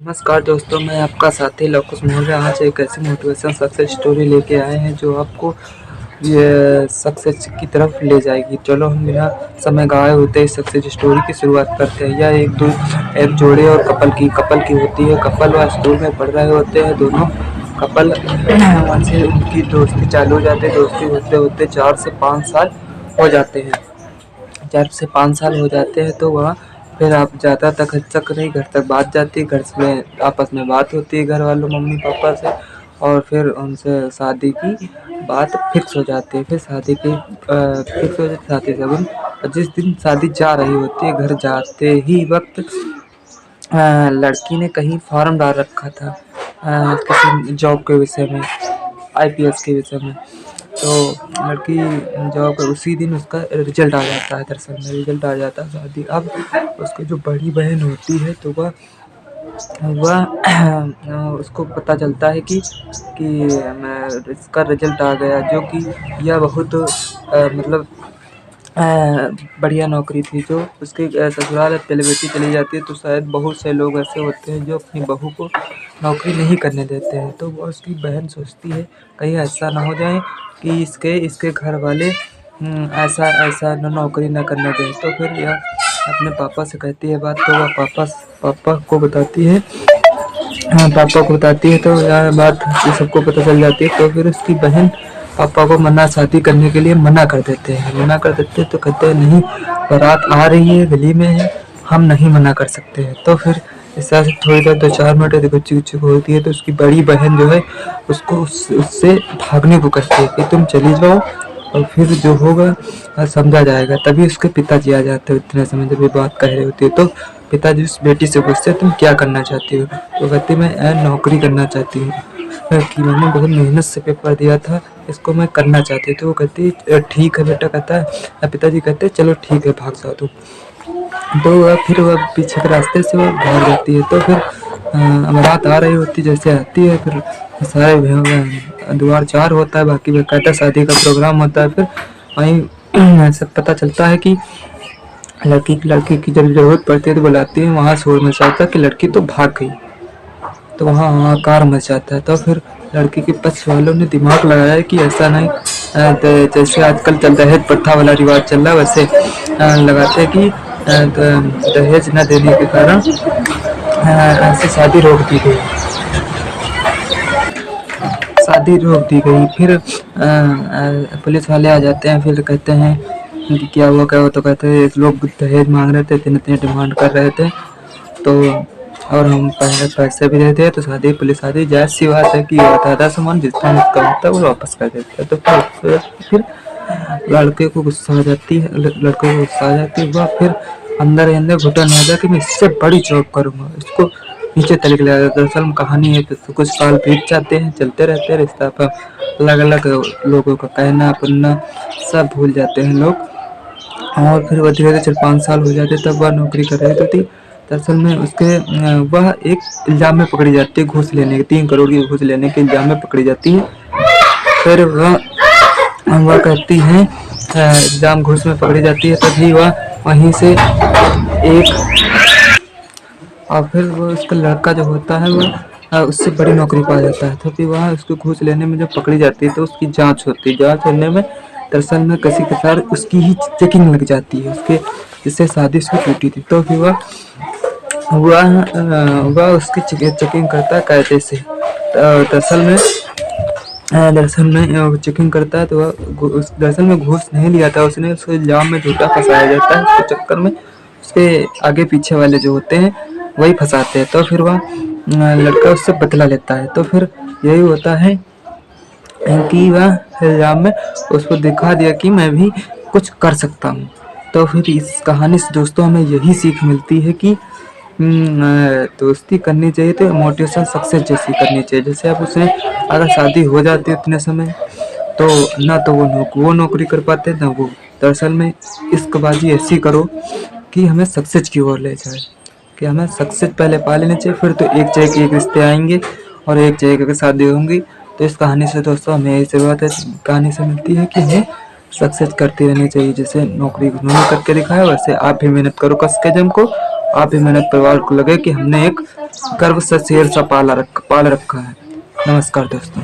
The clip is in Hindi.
नमस्कार दोस्तों, मैं आपका साथी लवकुश मौर्य आज एक ऐसी मोटिवेशन सक्सेस स्टोरी लेके आए हैं जो आपको ये सक्सेस की तरफ ले जाएगी। चलो हम बिना समय गवाए होते इस सक्सेस स्टोरी की शुरुआत करते हैं। यह एक जोड़े और कपल की होती है। कपल वह स्कूल में पढ़ रहे होते हैं। दोनों कपल वहाँ से उनकी दोस्ती चालू हो जाती है। दोस्ती होते होते 4 से 5 साल हो जाते हैं। 4 से 5 साल हो जाते हैं तो वह फिर आप ज़्यादा तक तक नहीं, घर तक बात जाती है। घर में आपस में बात होती है घर वालों मम्मी पापा से, और फिर उनसे शादी की बात फिक्स हो जाती है। फिर शादी की फिक्स हो जाती शादी का दिन। जिस दिन शादी जा रही होती है, घर जाते ही वक्त लड़की ने कहीं फॉर्म डाल रखा था किसी जॉब के विषय में, आईपीएस के विषय में। तो लड़की जॉब उसी दिन उसका रिजल्ट आ जाता है। दरअसल में रिजल्ट आ जाता है शादी। अब उसकी जो बड़ी बहन होती है तो वह उसको पता चलता है कि इसका रिजल्ट आ गया, जो कि यह बहुत मतलब बढ़िया नौकरी थी। जो उसके ससुराल पहले बेटी चली जाती है तो शायद बहुत से लोग ऐसे होते हैं जो अपनी बहू को नौकरी नहीं करने देते हैं। तो वो उसकी बहन सोचती है कहीं ऐसा ना हो जाए कि इसके घर वाले ऐसा नौकरी ना करने दें। तो फिर यह अपने पापा से कहती है बात। तो वह पापा को बताती है। हाँ, पापा को बताती है तो यह बात सबको पता चल जाती है। तो फिर उसकी बहन पापा को शादी करने के लिए मना कर देते हैं। तो कहते हैं नहीं, बारात आ रही है, गली में है, हम नहीं मना कर सकते हैं। तो फिर इस तरह से थोड़ी देर 2-4 मिनट गुच्ची होती है तो उसकी बड़ी बहन जो है उसको उससे भागने को कहती है कि तुम चली जाओ और फिर जो होगा समझा जाएगा। तभी उसके पिताजी आ जाते हैं। इतने समय जब ये बात कह रही होती है तो पिताजी उस बेटी से पूछते हैं तुम क्या करना चाहती हो। तो कहती मैं नौकरी करना चाहती हूँ कि मैंने बहुत मेहनत से पेपर दिया था, इसको मैं करना चाहती हूँ। तो वो कहती ठीक है बेटा। कहता है पिताजी कहते हैं चलो ठीक है, भाग जाओ तुम। तो फिर वह पीछे के रास्ते से वो भाग जाती है। तो फिर बारात आ रही होती, जैसे आती है फिर सारे द्वार 4 होता है, बाकी बकायदा शादी का प्रोग्राम होता है। फिर वहीं सब पता चलता है कि लड़की की जब ज़रूरत पड़ती है तो बुलाती है। वहाँ शोर मचाता है कि लड़की तो भाग गई। तो वहाँ हाहाकार मच जाता है। तो फिर लड़की के पक्ष वालों ने दिमाग लगाया है कि ऐसा नहीं, जैसे आजकल दहेज प्रथा वाला रिवाज चल रहा है वैसे लगाते हैं कि दहेज न देने के कारण ऐसे शादी रोक दी गई। फिर पुलिस वाले आ जाते हैं। फिर कहते हैं कि क्या हुआ। तो कहते हैं लोग दहेज मांग रहे थे, इतने डिमांड कर रहे थे, तो और हम पहले पैसे भी देते हैं। तो पुलिस आती, जायज़ सी बात है कि आधा सामान जितना होता है वो वापस कर देते हैं। तो फिर लड़के को गुस्सा आ जाती है। वह फिर अंदर ही अंदर घुटन हो जाता कि मैं इससे बड़ी जॉब करूँगा, इसको नीचे तक ले आया। दरअसल में कहानी है तो कुछ साल बीत जाते हैं, चलते रहते हैं रिश्ता पर। अलग अलग लोगों का कहना सुनना सब भूल जाते हैं लोग। और फिर वह धीरे धीरे 4-5 साल हो जाते तब वह नौकरी कर रही थी। दरअसल में वह एक इल्ज़ाम में पकड़ी जाती है घूस लेने के, 3 करोड़ की घूस लेने के इल्ज़ाम में पकड़ी जाती है। फिर वह कहती है इल्ज़ाम घूस में पकड़ी जाती है। तभी वह वहीं से एक और फिर वो उसका लड़का जो होता है वो उससे बड़ी नौकरी पा जाता है। तो फिर वह उसको घूस लेने में जब पकड़ी जाती है तो उसकी जांच होती है। जांच होने में दरअसल में किसी के साथ उसकी ही चेकिंग लग जाती है, उसके जिससे शादी उसकी टूटी थी। तो फिर वह उसकी चेकिंग करता है कायदे से। दरअसल में चेकिंग करता है तो वह दरअसल में घूस नहीं लिया था उसने, उसको इल्ज़ाम में झूठा फंसाया जाता है। उसके चक्कर में उसके आगे पीछे वाले जो होते हैं वही फंसाते हैं। तो फिर वह लड़का उससे बदला लेता है। तो फिर यही होता है कि वह इल्ज़ाम में उसको दिखा दिया कि मैं भी कुछ कर सकता हूँ। तो फिर इस कहानी से दोस्तों हमें यही सीख मिलती है कि दोस्ती करनी चाहिए तो मोटिवेशन सक्सेस जैसी करनी चाहिए। जैसे अब उसे अगर शादी हो जाती है उतने समय तो ना तो वो नौकरी कर पाते ना वो। दरअसल में इश्कबाजी ऐसी करो कि हमें सक्सेस की ओर ले जाए, कि हमें सक्सेस पहले पा लेनी चाहिए, फिर तो एक जगह एक रिश्ते आएंगे और एक जगह की शादी होंगी। तो इस कहानी से दोस्तों हमें यही ज़रूरत है, कहानी से मिलती है कि हमें सक्सेस करती रहनी चाहिए। जैसे नौकरी उन्होंने करके दिखाया वैसे आप भी मेहनत करो कस के जम को, आप भी मेहनत परिवार को लगे कि हमने एक गर्व से शेर सा पाल रखा है। नमस्कार दोस्तों।